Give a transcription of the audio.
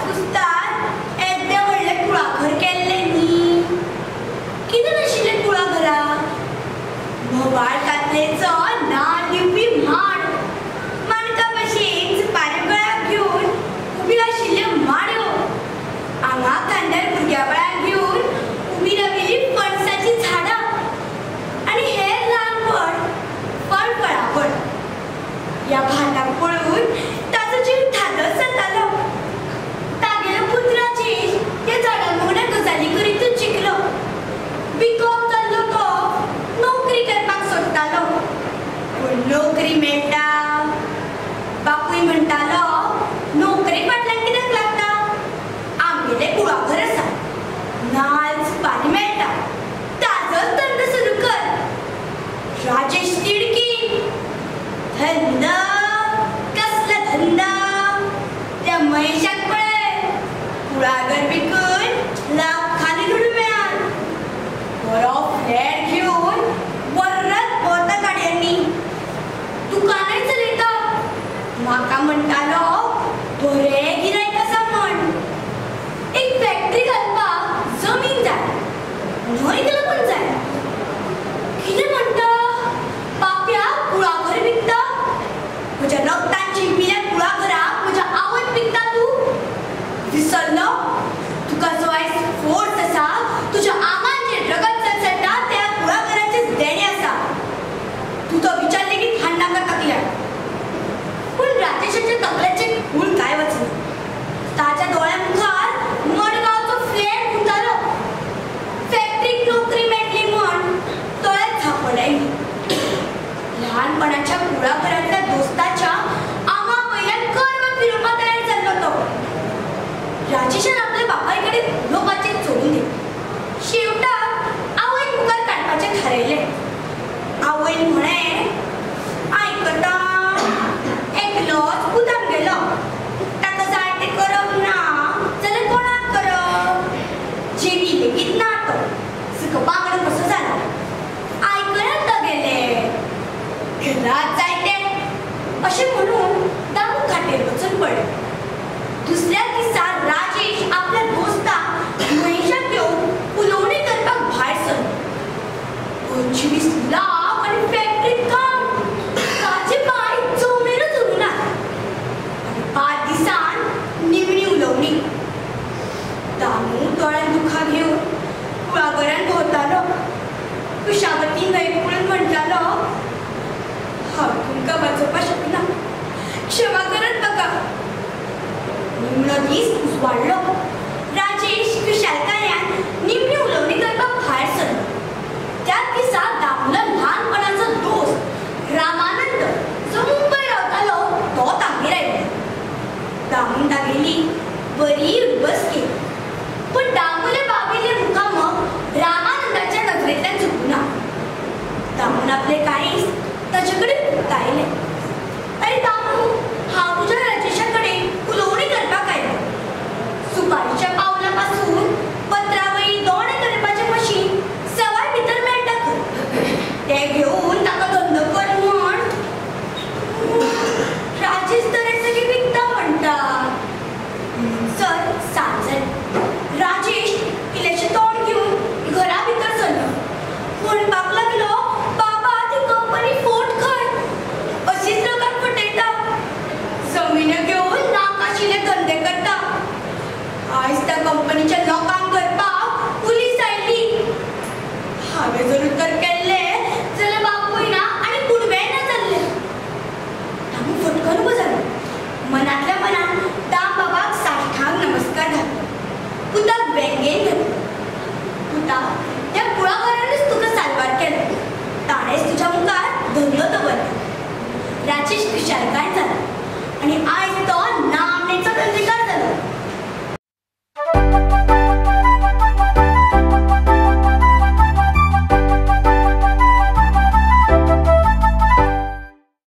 कुस्तार एकदा व्हडले कुळागर केल्ले न्ही. कितें नाशिल्लें कुळागरा? भोवाळ कातलेचो नाल दिवपी माड, माणका भशेन झुपाऱ्यो गळ्याक घेवन उबी आशिल्ल्यो माड्यो, आंगा खांद्यार भुरग्या बळाक घेवन उबी राविल्लीं फणसाचीं झाडां आनी हेर ल्हानपण फळफळावळ. ह्या भाटाक पळोवन ताचो जीव धादोस जातालो. तागेलो पुत राजेश ह्या झाडां वांगडा गजाली करीतच शिकलो. बीकॉम जाल्लो तो नोकरी करपाक सोदतालो, पूण नोकरी मेळटा. बापूय म्हणटालो, नोकरे फाटल्यान कित्याक लागता? आमगेलें कुळागर आसा, नाल्ल सुपारी मेळटा, ताजोच धंदो सुरू कर. राजेश तिडकी, धंदो? कसलो धंदो? त्या महेशाक पळय, कुळागर विकून लाखांनी दुडू मेळात. बरो फ्लॅट घेवन वर्रात भोंवता गाडयांनी, दुकानय चलयता. म्हाका म्हणटालो, बरें गिरायक आसा म्हण. एक फॅक्टरी घालपाक जमीन जाय, न्हंय लागून जाय. कितें म्हणटा? बाप्या कुळागर विकता? म्हज्या रगतान शिंपिल्ल्या कुळागराक म्हज्या आवयक विकता तूं? विसरलो? तुका जो आयज फोर्स आसा, तुज्या आंगान जे रगत सळसळटा त्या कुळागराचेच देणे आसा. तूं तो विचार लेगीत हाडना करता कित्याक? पूण राजेशाच्या तकलेचें खूळ काय वचना. ताच्या दोळ्या मुखार मडगांवचो फ्लॅट उरतालो. फॅक्टरीक नोकरी मेळटली म्हण दोळ्यांत झापड आयली. ल्हानपणाच्या कुळागरांतल्या दोस्ताच्या आंगा वयल्यान कर्म फिरोवपाक तयार जाल्लो तो. राजेशान आपल्या बापाय कडेन उलोवपाचें सोडून दिलें. शेवटाक आवयक मुखार काडपाचें थारायलें. आवयन म्हळें, आयकता, एकलोच कुदान गेलो. ताका जाय तें करप ना जाल्यार कोणाक करप? जेवी लेगीत ना तो, सुको बांगडो कसो जाला. आयकनात गेले. घरात जाय तें अशें म्हणून दामू खाटेर वचून पडलें. दुसऱ्या दिसा राजेश आपल्या दोस्ताक महेशाक घेवन उलोवणी करपाक भायर सरलो. 25 लाख आनी फॅक्टरीत काम. ताचे पांय जमनीरूच उरूना. 5 दिसान निमणी उलोवणी. दामू दोळ्यान दुखां घेवन कुळागरान भोंवतालो. कुशावती न्हंय पळोवन म्हणटालो, हांव तुमकां वाचोवपाक शकना, क्षमा करात म्हाका. निमणो दीस उजवाडलो. राजेश कुशालकायान निमणी उलोवणी करपाक भायर सरलो. त्याच दिसा दामूलो ल्हानपणाचो दोस्त रामानंद, जो मुंबय रावतालो, तो तांगेर आयलो. दामून तागेली बरी उडबस केली. पूण दामूले बाबेले मुखामक रामानंदाच्या नजरेंतल्यान चुकूना. दामून आपले काळीज ताचे कडेन उक्तायलें. अरे दामू, हांव तुज्या राजेशा कडेन उलोवणी करपाक आयलो. सुपारीच्या पावला पासून पत्रावळी दोणे करपाचें मशीन सवाय भितर मेळटा खंय. तें घेवन ताका धंदो कर म्हण. राजेश तर हें सगळें विकता म्हणटा. सर सांज जाली. राजेश इल्लेशें तोंड घेवन घरा भितर सरलो. म्हणपाक लागलो, बाबा ती कंपनी फोट खंय? अशीच लोकांक फटयता. जमिन्यो घेवन नाकाशिल्ले धंदे करता. आयज त्या कंपनीच्या लोकांक धरपाक पुलीस आयली. हांवें जर उतर केल्लें जाल्यार बापूय ना आनी कुडवेय ना जाल्ले. दामू फटकन उबो जालो. मनांतल्या मनान दाम बाबाक साश्टांग नमस्कार घातलो. पुताक व्यंगेन घातलो. पुता